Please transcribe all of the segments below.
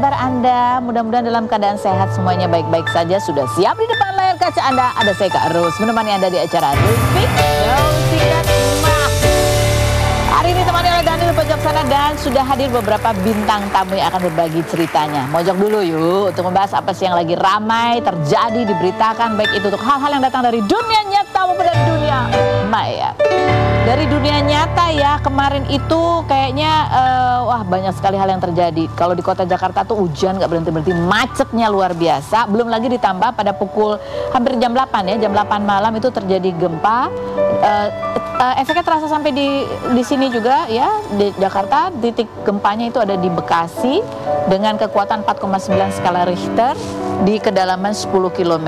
kabar Anda? Mudah-mudahan dalam keadaan sehat, semuanya baik-baik saja. Sudah siap di depan layar kaca Anda? Ada saya Kak Ros, menemani Anda di acara Rustik Show Singkat Emak. Hari ini temani oleh Daniel di pojok sana dan sudah hadir beberapa bintang tamu yang akan berbagi ceritanya. Mojok dulu yuk untuk membahas apa sih yang lagi ramai terjadi, diberitakan, baik itu untuk hal-hal yang datang dari dunia nyata maupun dari dunia maya. Dari dunia nyata ya, kemarin itu kayaknya wah banyak sekali hal yang terjadi. Kalau di kota Jakarta tuh hujan gak berhenti-berhenti, macetnya luar biasa. Belum lagi ditambah pada pukul hampir jam 8 ya, jam 8 malam itu terjadi gempa. Efeknya terasa sampai di sini juga ya, di Jakarta. Titik gempanya itu ada di Bekasi dengan kekuatan 4,9 skala Richter di kedalaman 10 km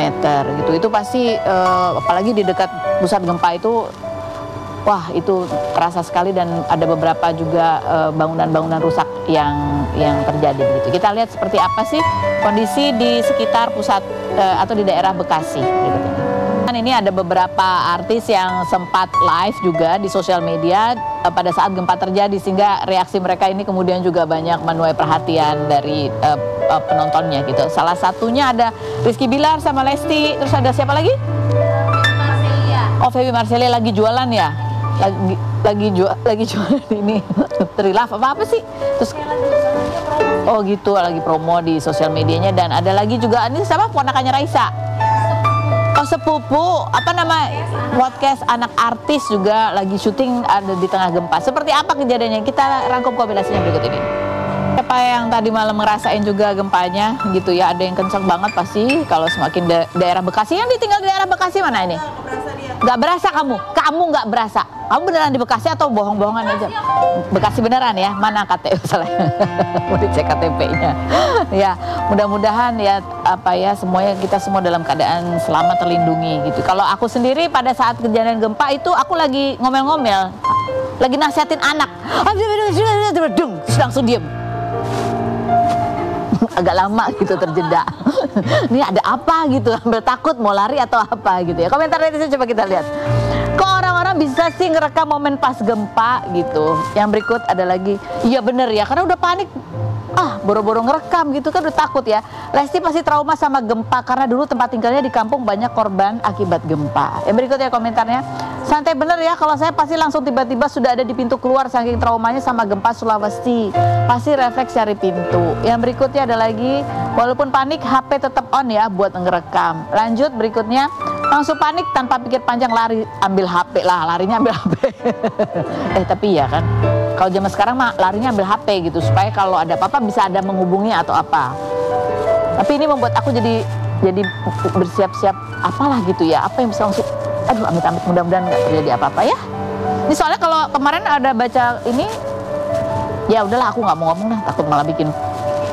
gitu. Itu pasti apalagi di dekat pusat gempa itu, wah itu terasa sekali dan ada beberapa juga bangunan-bangunan rusak yang terjadi begitu. Kita lihat seperti apa sih kondisi di sekitar pusat atau di daerah Bekasi berikut ini. Dan ini ada beberapa artis yang sempat live juga di sosial media pada saat gempa terjadi, sehingga reaksi mereka ini kemudian juga banyak menuai perhatian dari penontonnya gitu. Salah satunya ada Rizky Bilar sama Lesti, terus ada siapa lagi? Oh, Feby Marcelia lagi jualan ya? Lagi jualan ini Trilaf apa sih? Terus oh gitu, lagi promo di sosial medianya. Dan ada lagi juga, ini siapa? Ponakannya Raisa. Oh sepupu, apa nama podcast anak artis juga lagi syuting ada di tengah gempa. Seperti apa kejadiannya? Kita rangkum kompilasinya berikut ini. Siapa yang tadi malam ngerasain juga gempanya gitu ya, ada yang kencang banget pasti. Kalau semakin daerah Bekasi, yang ditinggal di daerah Bekasi mana ini? Gak berasa kamu gak berasa. Kamu beneran di Bekasi atau bohong-bohongan aja? Bekasi beneran ya? Mana KTP salah? Mau dicek KTP-nya. Ya, mudah-mudahan ya apa ya semuanya, kita semua dalam keadaan selamat, terlindungi gitu. Kalau aku sendiri pada saat kejadian gempa itu aku lagi ngomel-ngomel, lagi nasihatin anak. Langsung diem. Agak lama gitu terjeda. Ini ada apa gitu, hampir takut mau lari atau apa gitu ya. Komentar netizen coba kita lihat. Kok orang-orang bisa sih ngerekam momen pas gempa gitu. Yang berikut ada lagi, iya bener ya, karena udah panik. Boro-boro ngerekam gitu kan, udah takut ya. Lesti pasti trauma sama gempa karena dulu tempat tinggalnya di kampung banyak korban akibat gempa. Yang berikutnya komentarnya, santai bener ya, kalau saya pasti langsung tiba-tiba sudah ada di pintu keluar saking traumanya sama gempa Sulawesi. Pasti refleks cari pintu. Yang berikutnya ada lagi, walaupun panik HP tetap on ya buat ngerekam. Lanjut berikutnya, langsung panik tanpa pikir panjang lari ambil HP lah, larinya ambil HP. Tapi ya kan, kalau zaman sekarang mah larinya ambil HP gitu supaya kalau ada apa-apa bisa ada menghubungi atau apa. Tapi ini membuat aku jadi bersiap-siap apalah gitu ya, apa yang bisa langsung, aduh amit-amit mudah-mudahan nggak terjadi apa-apa ya. Ini soalnya kalau kemarin ada baca ini, ya udahlah aku nggak mau ngomong dah, takut malah bikin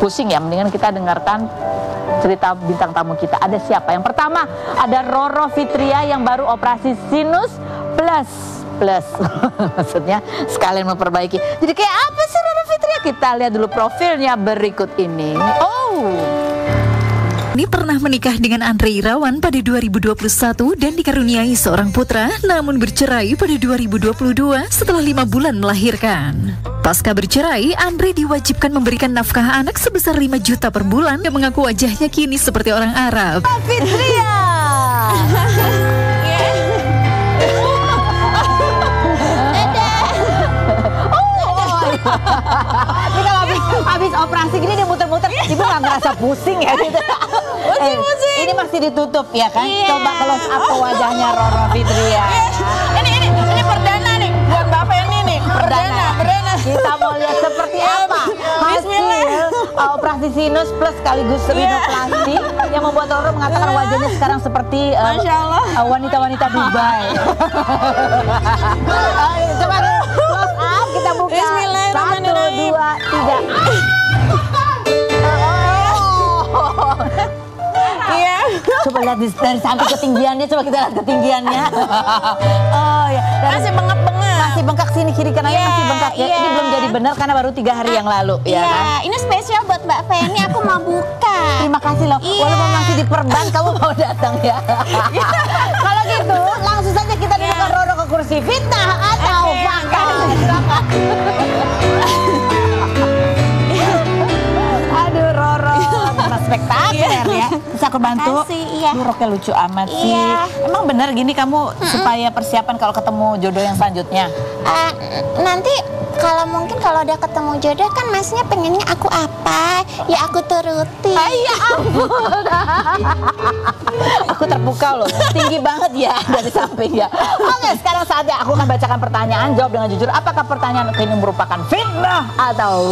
pusing ya. Mendingan kita dengarkan cerita bintang tamu kita. Ada siapa? Yang pertama ada Roro Fitria yang baru operasi sinus plus. Maksudnya sekalian memperbaiki. Jadi kayak apa sih Roro Fitria? Kita lihat dulu profilnya berikut ini. Ini pernah menikah dengan Andre Irawan pada 2021 dan dikaruniai seorang putra, namun bercerai pada 2022 setelah 5 bulan melahirkan. Pasca bercerai, Andre diwajibkan memberikan nafkah anak sebesar 5 juta per bulan yang mengaku wajahnya kini seperti orang Arab. Fitria. Ini kalau habis operasi gini dia muter-muter, ibu nggak ngerasa pusing ya gitu. Pusing. Ini masih ditutup ya kan? Coba close up ke wajahnya Roro Fitria. Ini perdana nih buat bapak yang ini nih. Perdana. Kita mau lihat seperti apa hasil operasi sinus plus sekaligus rinoplasti yang membuat Roro mengatakan wajahnya sekarang seperti wanita-wanita Dubai. Coba close up, kita buka. 1, 2, 3. Iya. Coba lihat dari samping ketinggiannya, coba kita lihat ketinggiannya. Oh ya, Masih bengkak-bengkak. masih bengkak sini kiri kanannya masih bengkak ya. Ini belum jadi benar karena baru 3 hari yang lalu ya kan. Ini spesial buat Mbak Feni, aku mau buka. Terima kasih loh. Walaupun masih diperban kamu mau datang ya. Kalau gitu langsung saja kita dudukkan Roro ke kursi fitnah atau fakta. Aduh Roro. Fair ya. Bisa aku bantu? Makasih, iya. Lu roknya lucu amat sih. Iya. Emang bener gini kamu supaya persiapan kalau ketemu jodoh yang selanjutnya? Nanti mungkin kalau udah ketemu jodoh kan masnya pengennya aku apa? Ya aku turuti. Ya ampun. Aku terpukau loh. Tinggi banget ya dari samping ya. Oke, sekarang saatnya aku akan bacakan pertanyaan. Jawab dengan jujur. Apakah pertanyaan ini merupakan fitnah atau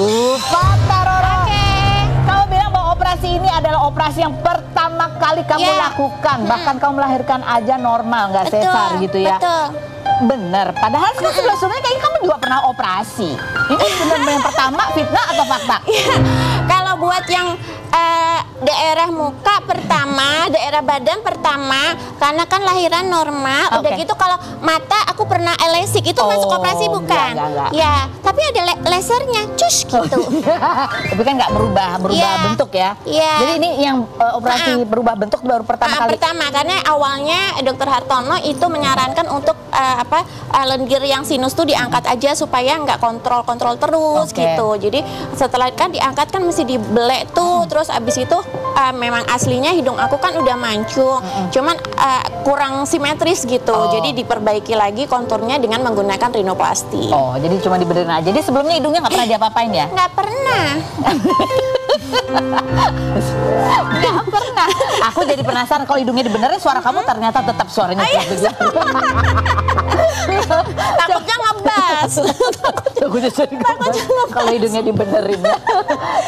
fakta, Roro? Kamu bilang bahwa operasi ini adalah operasi yang pertama kali kamu lakukan. Bahkan kamu melahirkan aja normal, nggak sesar gitu ya. Betul. Bener, padahal kan sebelumnya kayaknya kamu juga pernah operasi. Ini benar-benar yang pertama fitnah atau fakta? Kalau buat yang daerah muka pertama, daerah badan pertama, karena kan lahiran normal. Udah gitu kalau mata aku pernah LASIK, itu masuk operasi bukan? Enggak. Ya, tapi ada lasernya, cus gitu. Tapi kan nggak berubah bentuk ya. Iya. Jadi ini yang operasi berubah bentuk baru pertama kali. Pertama, karena awalnya Dr. Hartono itu menyarankan untuk lendir yang sinus tuh diangkat aja supaya nggak kontrol terus gitu. Jadi setelah kan diangkat kan mesti dibelek tuh, terus abis itu memang aslinya hidung aku kan udah mancung, cuman kurang simetris gitu. Jadi diperbaiki lagi konturnya dengan menggunakan rinoplasti. Oh, jadi cuma dibenerin aja. Jadi sebelumnya hidungnya nggak pernah diapa-apain ya? Nggak pernah. Nggak pernah. Aku jadi penasaran kalau hidungnya dibenerin, suara kamu ternyata tetap suaranya begitu. Takutnya ngebas. Takutnya kalau hidungnya dibenerin ya.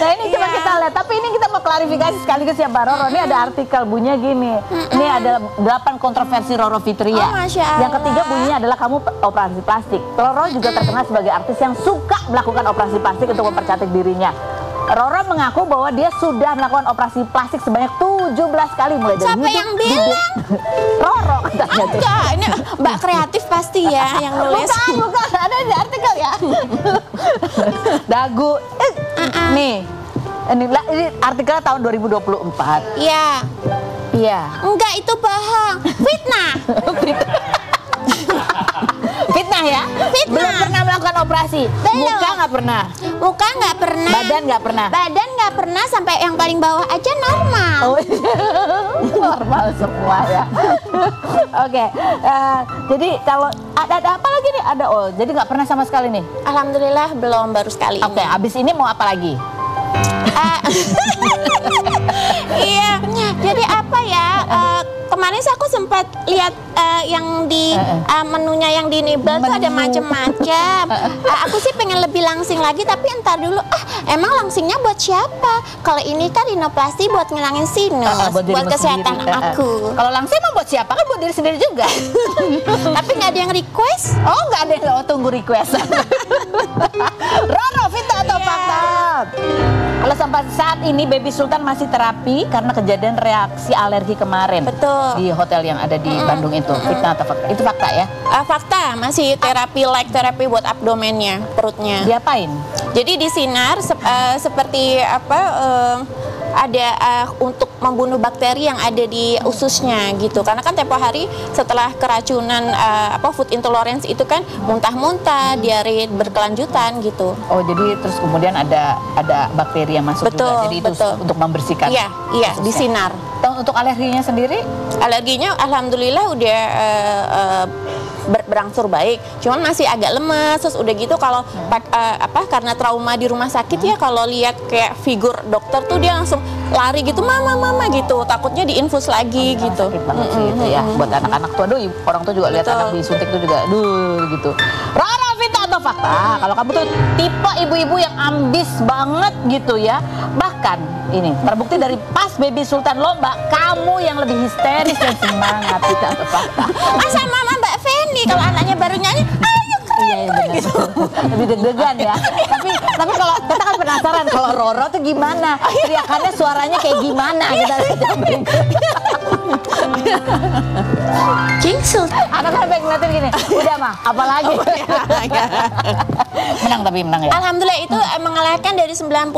Nah ini coba kita lihat. Tapi ini kita mau klarifikasi sekaligus ya Mbak Roro. Ini ada artikel bunyinya gini. Ini ada 8 kontroversi Roro Fitria. Masya Allah. Yang ketiga bunyinya adalah kamu operasi plastik. Roro juga terkenal sebagai artis yang suka melakukan operasi plastik untuk mempercantik dirinya. Roro mengaku bahwa dia sudah melakukan operasi plastik sebanyak 17 kali mulai dari Siapa yang bilang? Roro katanya. Enggak, ini Mbak kreatif pasti ya yang nulis. Bukan, ada di artikel ya. Dagu. Nih. Ini artikel tahun 2024. Iya. Iya. Enggak, itu bohong. Fitnah. Fitnah ya? Fitnah. Belum pernah melakukan operasi. Belum. Muka nggak pernah. Muka nggak pernah. Badan nggak pernah. Badan nggak pernah, sampai yang paling bawah aja normal. Oh, normal semua ya. Oke. Jadi kalau ada apa lagi nih? Ada jadi nggak pernah sama sekali nih. Alhamdulillah belum, baru sekali ini. Oke, abis ini mau apa lagi? Iya. Jadi apa ya? Kemarin sih aku sempat lihat yang di menunya yang di Nibel tuh ada macam-macam. Aku sih pengen lebih langsing lagi, tapi entar dulu. Emang langsingnya buat siapa? Kalau ini kan rinoplasti buat ngilangin sinus, buat kesehatan aku. Kalau langsing emang buat siapa? Kan buat diri sendiri juga. Tapi nggak ada yang request. Oh, nggak ada yang tunggu request. Roro, fitnah atau fakta? Kalau sampai saat ini Baby Sultan masih terapi karena kejadian reaksi alergi kemarin. Betul. Di hotel yang ada di Bandung itu. Fitnah atau fakta? Itu fakta ya? Fakta, masih terapi terapi buat abdomennya, perutnya. Diapain? Jadi disinar seperti apa? Ada untuk membunuh bakteri yang ada di ususnya gitu, karena kan tempo hari setelah keracunan food intolerance itu kan muntah-muntah, diare berkelanjutan gitu. Oh, jadi terus kemudian ada bakteri yang masuk juga, jadi itu untuk membersihkan. Iya, disinar. Untuk alerginya sendiri? Alerginya alhamdulillah udah berangsur baik, cuman masih agak lemas. Terus udah gitu kalau karena trauma di rumah sakit ya, kalau lihat kayak figur dokter tuh dia langsung lari gitu, mama gitu, takutnya diinfus lagi gitu. Sakit banget sih itu ya, buat anak-anak tuh. Aduh, orang tuh juga lihat anak disuntik tuh juga, aduh gitu. Roro, fitnah atau fakta? Kalau kamu tuh tipe ibu-ibu yang ambis banget gitu ya, bahkan ini terbukti dari pas Baby Sultan lomba, kamu yang lebih histeris dan semangat. Fitnah atau fakta? Masa mama Mbak Feni kalau anaknya baru nyanyi, ayo keren gitu. Lebih deg-degan ya. Tapi kalau kita kan penasaran kalau Roro tuh gimana, teriakannya suaranya kayak gimana kita Jinsul. anak-anak pengen ngeliatin gini, udah mah apalagi. menang ya. Alhamdulillah itu mengalahkan dari 90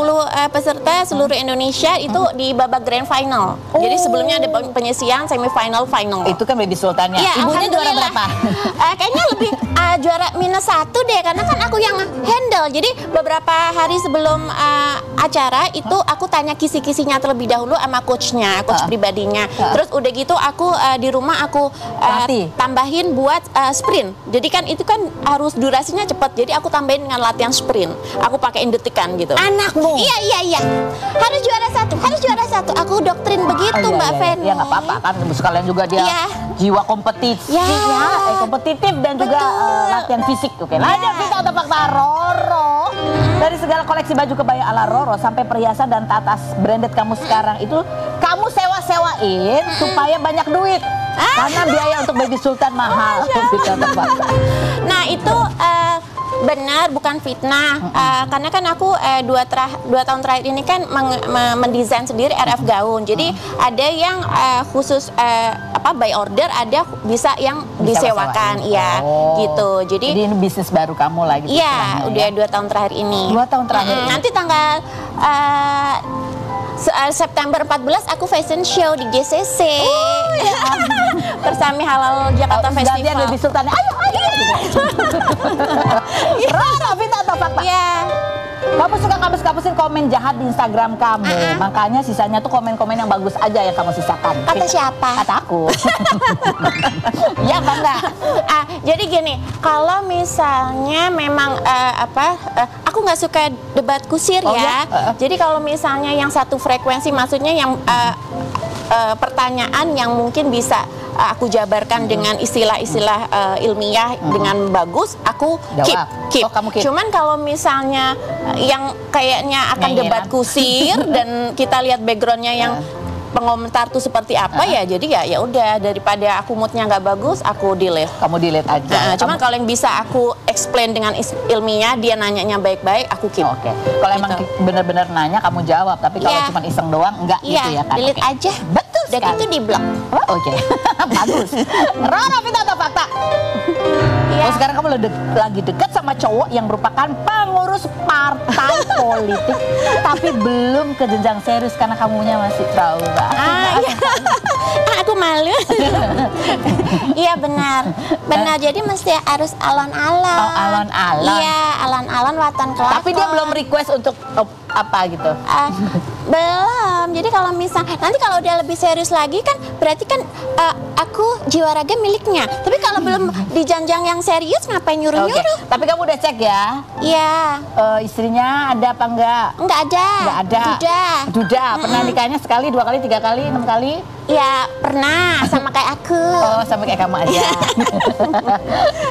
peserta seluruh Indonesia itu di babak grand final. Jadi sebelumnya ada penyisian, semifinal, final. Itu kan Baby Sultannya. Ya, ibunya juara berapa? Kayaknya lebih juara -1 deh, karena kan aku yang handle handle. Jadi beberapa hari sebelum acara itu aku tanya kisi-kisinya terlebih dahulu sama coachnya, coach pribadinya. Terus udah gitu aku di rumah aku tambahin buat sprint. Jadi kan itu kan harus durasinya cepat. Jadi aku tambahin dengan latihan sprint. Aku pakein detikan gitu. Anakmu? Iya. Harus juara satu. Aku doktrin begitu Mbak Feni. Ya nggak apa-apa kan, sekalian juga dia jiwa kompetitif, kompetitif dan juga latihan fisik. Oke, lanjut kita untuk fakta Roro. Dari segala koleksi baju kebaya ala Roro sampai perhiasan dan tatas branded kamu sekarang itu kamu sewa-sewain supaya banyak duit. Karena biaya untuk baby sultan mahal. Nah itu benar, bukan fitnah. Karena kan aku 2 tahun terakhir ini kan mendesain sendiri RF gaun. Jadi ada yang khusus by order, ada bisa yang disewakan, iya gitu. Jadi ini bisnis baru kamu lagi? Iya, udah 2 tahun terakhir ini. 2 tahun terakhir. Nanti tanggal September 14 aku fashion show di GCC. Bersama Halal Jakarta Festival. Gantian Baby Sultan. Ayo. Roro, Vita atau fakta? Iya. Kamu suka ngapus-ngapusin komen jahat di Instagram kamu. Makanya sisanya tuh komen-komen yang bagus aja yang kamu sisakan. Kata siapa? Kata aku. Ya bangga. Jadi gini, kalau misalnya memang aku nggak suka debat kusir ya. Jadi kalau misalnya yang satu frekuensi, maksudnya yang pertanyaan yang mungkin bisa aku jabarkan dengan istilah-istilah ilmiah dengan bagus, aku keep. Kamu keep. Cuman kalau misalnya yang kayaknya akan debat kusir dan kita lihat backgroundnya yang pengomentar tuh seperti apa jadi ya udah, daripada aku moodnya nggak bagus aku delete. Kamu delete aja. Cuman kalau yang bisa aku explain dengan ilmiah, dia nanyanya baik-baik, aku keep. Oke. Kalau emang benar-benar nanya kamu jawab, tapi kalau cuma iseng doang enggak gitu ya kan? Delete aja. Betul sekali. Dan itu di blok. Oke. Bagus. Roro, Vita atau fakta? Iya. Sekarang kamu lagi dekat sama cowok yang merupakan pengurus partai politik, tapi belum ke jenjang serius karena kamunya masih trauma. Iya. Aku malu. Iya benar. Jadi mesti harus alon-alon. Oh, alon-alon. Iya, alon-alon waton kelakon. Tapi dia belum request untuk apa gitu? Belum. Jadi kalau nanti kalau udah lebih serius lagi kan berarti kan aku jiwa raga miliknya. Tapi kalau belum di jenjang yang serius ngapain nyuruh-nyuruh? Tapi kamu udah cek ya? Iya. Istrinya ada apa enggak? Enggak ada. Enggak ada. Duda. Pernah nikahnya sekali, 2 kali, 3 kali, 6 kali? Ya pernah, sama kayak aku. Oh, sama kayak kamu aja.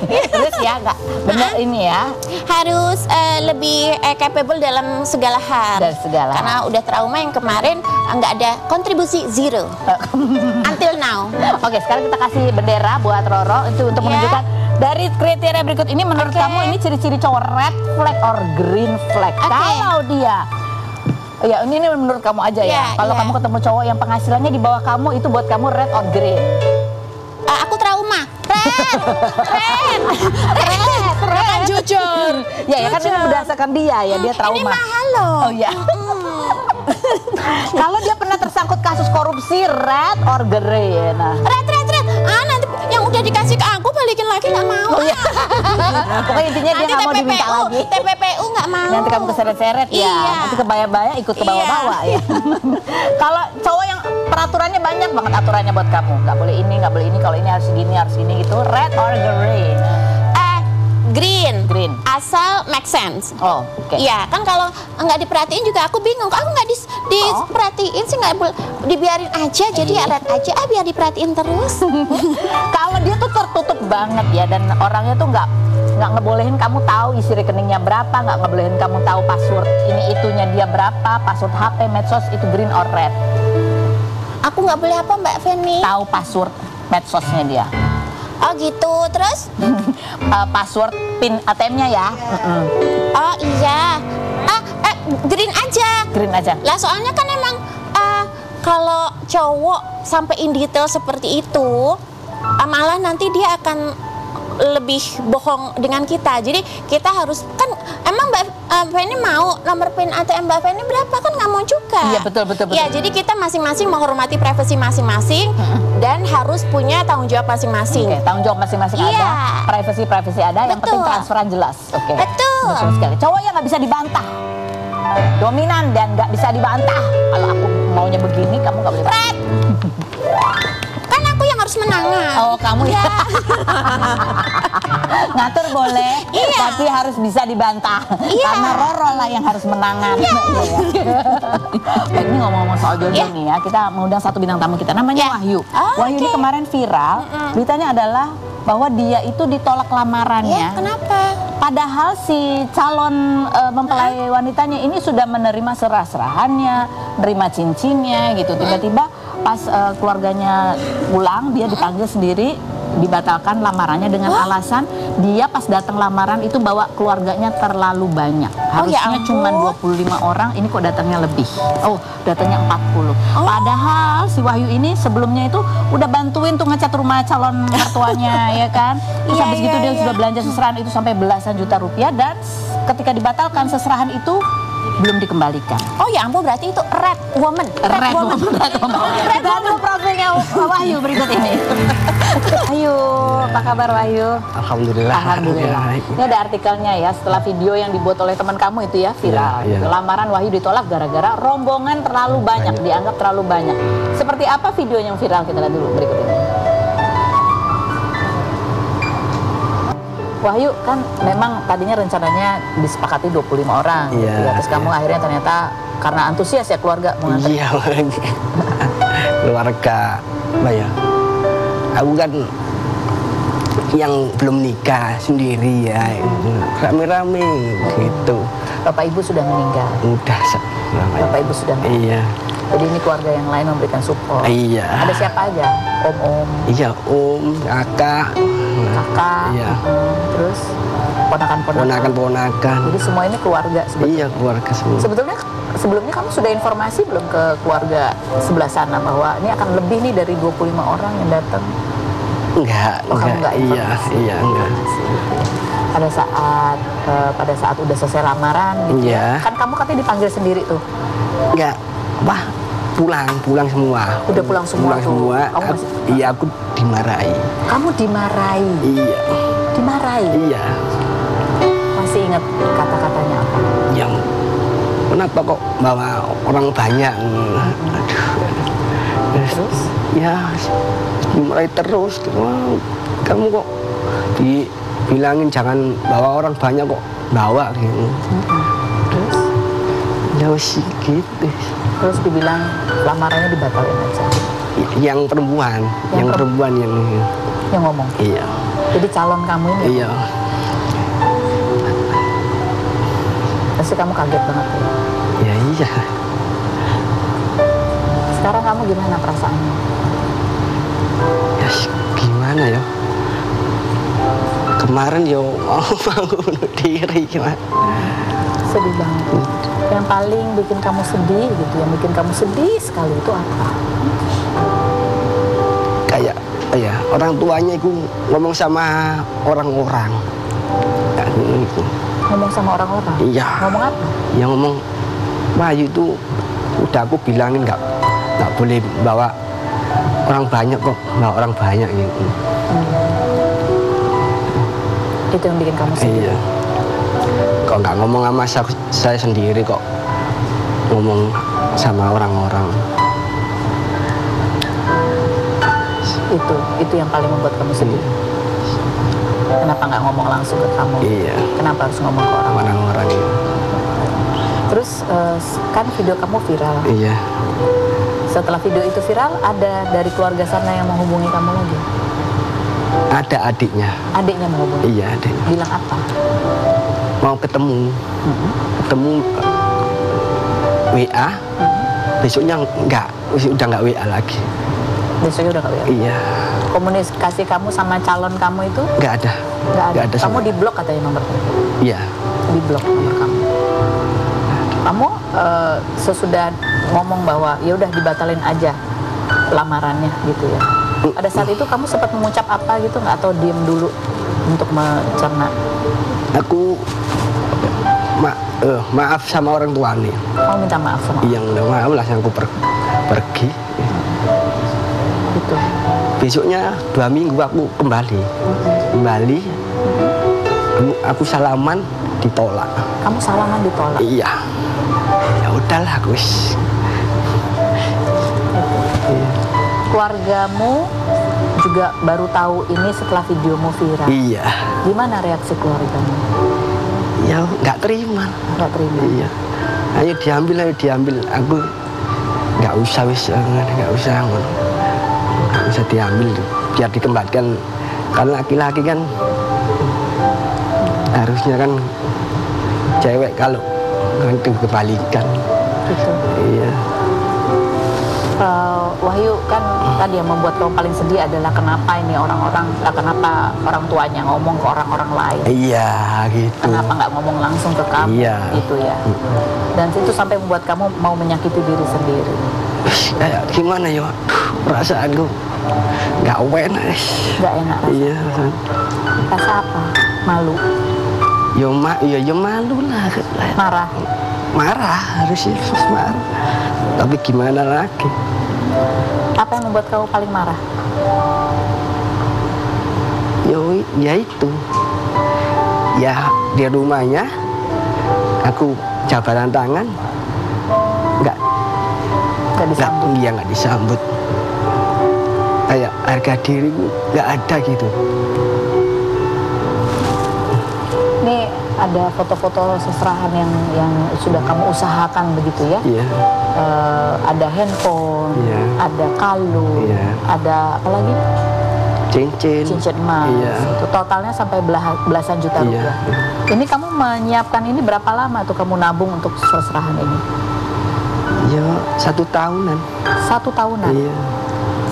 Terus ya enggak benar ini ya? Harus lebih capable dalam segala hal. Dari segala. Karena udah trauma yang kemarin enggak ada kontribusi, zero. Until now. Oke, sekarang kita kasih bendera buat Roro itu untuk menunjukkan dari kriteria berikut ini menurut kamu ini ciri-ciri cowok red flag or green flag. Kalau dia ini menurut kamu aja ya. Kalau kamu ketemu cowok yang penghasilannya di bawah kamu, itu buat kamu red or green? Aku trauma. Red. Kan jujur. Ya kan ini berdasarkan dia ya, dia trauma. Ini mahal loh. Oh iya. Kalau dia pernah tersangkut kasus korupsi, red or green? Red. Nanti yang udah dikasih ke aku balikin lagi nggak mau. Pokoknya intinya dia nggak mau diminta lagi. TPPU nggak mau. Nanti kamu keseret-seret ya. Nanti kebaya-baya ikut ke bawah-bawah ya. Kalau cowok yang peraturannya banyak banget aturannya buat kamu, nggak boleh ini, nggak boleh ini, kalau ini harus gini gitu. Red or green? Green. Asal make sense. Oh, oke. Iya, kan kalau nggak diperhatiin juga aku bingung. Aku nggak diperhatiin sih, nggak dibiarin aja. Jadi ya red aja, biar diperhatiin terus. Kalau dia tuh tertutup banget ya, dan orangnya tuh nggak ngebolehin kamu tahu isi rekeningnya berapa, nggak ngebolehin kamu tahu password ini itunya dia berapa, password HP, medsos, itu green or red? Aku nggak boleh apa Mbak Feni? Tahu password medsosnya dia. Oh gitu, terus? Password PIN ATM-nya ya. Oh iya. Green aja. Green aja. Lah soalnya kan emang kalau cowok sampai in detail seperti itu, malah nanti dia akan lebih bohong dengan kita. Jadi kita harus kan emang Mbak Feni mau nomor PIN ATM Mbak Feni berapa, kan nggak mau juga. Iya betul. Ya jadi kita masing-masing menghormati privasi masing-masing dan harus punya tanggung jawab masing-masing. Oke, tanggung jawab masing-masing Iya. ada, privasi ada, yang penting Betul. transferan jelas. Oke. Betul. Sekali. Cowok yang nggak bisa dibantah, dominan dan nggak bisa dibantah. Kalau aku maunya begini, kamu nggak boleh. Fred, kan aku yang harus menangan. Oh, kamu ya. Ngatur boleh, Iya. tapi harus bisa dibantah. Iya. Karena Roro lah yang harus menangan. Iya. Baik, ini ngomong-ngomong soal jodoh Iya. nih ya, kita mengundang satu bintang tamu kita, namanya Iya. Wahyu. Oh, Wahyu ini oke. kemarin viral, beritanya adalah bahwa dia itu ditolak lamarannya. Ya, kenapa? Padahal si calon mempelai wanitanya ini sudah menerima serah-serahannya, menerima cincinnya gitu. Tiba-tiba pas keluarganya pulang, dia dipanggil sendiri, dibatalkan lamarannya dengan alasan dia pas datang lamaran itu bawa keluarganya terlalu banyak. Oh, ya Harusnya ampun. cuma 25 orang, ini kok datangnya lebih. Oh, datangnya 40. Padahal si Wahyu ini sebelumnya itu udah bantuin tuh ngecat rumah calon mertuanya ya kan. Terus Iya, habis gitu iya, dia iya. sudah belanja seserahan itu sampai belasan juta rupiah, dan ketika dibatalkan seserahan itu belum dikembalikan. Oh ya ampun, berarti itu red woman. Red woman. Kita lihat profilnya Wahyu berikut ini. Wahyu, apa kabar Wahyu? Alhamdulillah. Alhamdulillah. Ini ada artikelnya ya, setelah video yang dibuat oleh teman kamu itu ya viral. Iya, iya. Lamaran Wahyu ditolak gara-gara rombongan terlalu banyak, dianggap terlalu banyak. Seperti apa video yang viral, kita lihat dulu berikut ini. Wahyu kan memang tadinya rencananya disepakati 25 orang. Iya, Ya, terus kamu iya. akhirnya ternyata karena antusias ya keluarga mengantar. Iya, keluarga, apa ya? Aku kan yang belum nikah sendiri ya, rame-rame gitu. Bapak Ibu sudah meninggal. Udah lama. Bapak Ibu sudah meninggal. Iya, Jadi ini keluarga yang lain memberikan support. iya. Ada siapa aja? Om-om, Iya, om, kakak, kakak, Iya. terus ponakan-ponakan. ponakan-ponakan. Jadi semua ini keluarga sebetulnya. Iya, keluarga semua. Sebetulnya sebelumnya kamu sudah informasi belum ke keluarga sebelah sana bahwa ini akan lebih nih dari 25 orang yang datang? Enggak, Oh, kamu enggak Iya, informasi? iya, enggak. Pada saat udah selesai lamaran gitu ya. Iya. Kan kamu katanya dipanggil sendiri tuh. Enggak, apa? Pulang semua. Udah pulang semua Pulang tuh. semua. Kamu masih- Iya, aku dimarahi. Kamu dimarahi. Iya, Dimarahi. iya. Masih ingat kata-katanya apa? Yang kenapa kok bawa orang banyak? Aduh. Terus? Ya, dimarahi terus. Wah, kamu kok dibilangin jangan bawa orang banyak kok bawa gitu. Terus? Ya wis gitu. Terus dibilang lamarannya dibatalin aja. Yang perempuan, yang perempuan yang Yang ngomong. iya. Jadi calon kamu ini. Iya. Pasti kamu kaget banget ya. Ya iya. Sekarang kamu gimana perasaannya? Ya gimana ya? Kemarin yo mau bunuh diri gimana? Sedih banget. Yang paling bikin kamu sedih gitu, yang bikin kamu sedih sekali itu apa? Kayak ya orang tuanya itu ngomong sama orang-orang. Kayak gitu. Ngomong sama orang-orang? Iya. Ngomong apa? Yang ngomong Wahyu itu udah aku bilangin nggak boleh bawa orang banyak kok, bawa orang banyak gitu. Itu yang bikin kamu sedih. Iya. Kok nggak ngomong sama saya sendiri kok ngomong sama orang-orang. Itu yang paling membuat kamu sedih. Kenapa nggak ngomong langsung ke kamu? Iya. Kenapa harus ngomong ke orang? Orang-orang itu. Terus kan video kamu viral. Iya. Setelah video itu viral, ada dari keluarga sana yang menghubungi kamu lagi? Ada adiknya. Adiknya menghubungi? Iya, adiknya. Bilang apa? Mau ketemu. Ketemu WA. Besoknya udah nggak WA lagi. Besoknya udah nggak WA? Iya. Komunikasi kamu sama calon kamu itu? Nggak ada. Nggak ada. Nggak ada Kamu sama- di blok katanya nomornya? Iya. Di blok nomor kamu. Kamu sesudah ngomong bahwa ya udah dibatalin aja lamarannya gitu ya. Pada saat itu kamu sempat mengucap apa gitu nggak, atau diem dulu? untuk mencerna? Aku maaf sama orang tua nih. Kamu minta maaf sama orang? Iya, maaf lah aku pergi. Gitu. Besoknya 2 minggu aku kembali. Aku salaman ditolak. Kamu salaman ditolak? Iya. Ya udahlah, Gus. Keluargamu juga baru tahu ini setelah videomu viral. Iya. Gimana reaksi keluargamu? Ya nggak terima. Nggak terima. Iya. Ayo diambil. Aku nggak usah nggak usah diambil. Biar dikembalikan. Karena laki-laki kan harusnya kan cewek kalau itu kebalikan. Gitu. Iya. Wahyu, kan tadi yang membuat kamu paling sedih adalah kenapa orang tuanya ngomong ke orang-orang lain. Iya, gitu. Kenapa nggak ngomong langsung ke kamu? Iya. Gitu ya. Dan itu sampai membuat kamu mau menyakiti diri sendiri. Kayak gimana ya? Perasaanku nggak enak. Nggak enak rasanya. Iya. Rasa apa? Malu? Ya malu lah. Marah? Harusnya marah. Tapi gimana lagi? Apa yang membuat kamu paling marah? Ya itu. Ya di rumahnya aku jabatan tangan nggak disambut. Kayak harga diri nggak ada gitu. Ini ada foto-foto seserahan yang sudah kamu usahakan begitu ya? Iya. Ada handphone, Iya. ada kalung, Iya. ada apa lagi? Cincin emas. Iya. Itu totalnya sampai belasan juta Iya. rupiah. Ini kamu menyiapkan ini berapa lama tuh kamu nabung untuk seserahan ini? Ya 1 tahunan. 1 tahunan? Iya.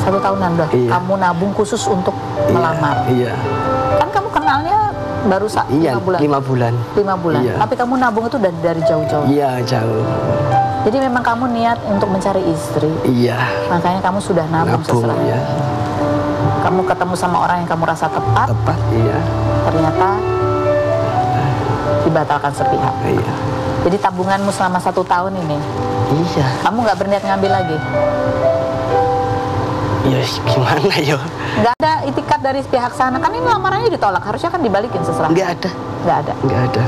1 tahunan udah Iya. kamu nabung khusus untuk melamar? Iya. Kan kamu kenalnya baru 5 bulan? 5 bulan. 5 bulan? Iya. Tapi kamu nabung itu dari jauh-jauh? Iya, jauh. Jadi memang kamu niat untuk mencari istri? Iya. Makanya kamu sudah nabung seserahan? Iya. Kamu ketemu sama orang yang kamu rasa tepat? Tepat, iya. Ternyata dibatalkan sepihak? Iya. Jadi tabunganmu selama 1 tahun ini? Iya. Kamu nggak berniat ngambil lagi? Ya gimana ya? Nggak ada itikat dari pihak sana? Kan ini lamarannya ditolak, harusnya kan dibalikin seserahan? Nggak ada. Nggak ada? Nggak ada.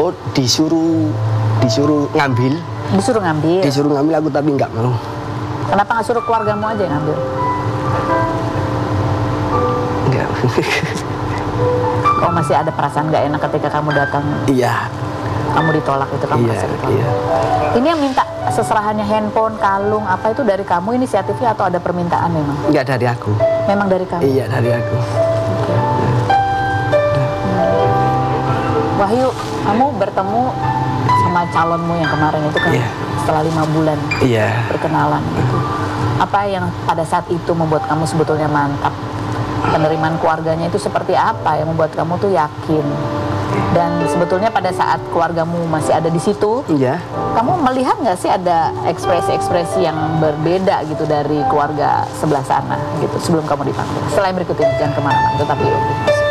Oh, disuruh ngambil. Disuruh ngambil? Disuruh ngambil aku tapi nggak mau. Kenapa nggak suruh keluargamu aja yang ngambil? Nggak. Kau masih ada perasaan nggak enak ketika kamu datang? Iya. Kamu ditolak itu, kamu masih ditolak? Iya. Ini yang minta seserahannya handphone, kalung, apa itu dari kamu inisiatifnya atau ada permintaan memang? Nggak dari aku. Memang dari kamu? Iya, dari aku. Wahyu, kamu bertemu sama calonmu yang kemarin itu kan? Iya. Setelah 5 bulan Iya. perkenalan itu. Apa yang pada saat itu membuat kamu sebetulnya mantap? Penerimaan keluarganya itu seperti apa yang membuat kamu tuh yakin? Dan sebetulnya pada saat keluargamu masih ada di situ, Iya. kamu melihat nggak sih ada ekspresi-ekspresi yang berbeda gitu dari keluarga sebelah sana gitu sebelum kamu dipanggil? Selain berikut ini, jangan kemana-mana, tetap di Upik.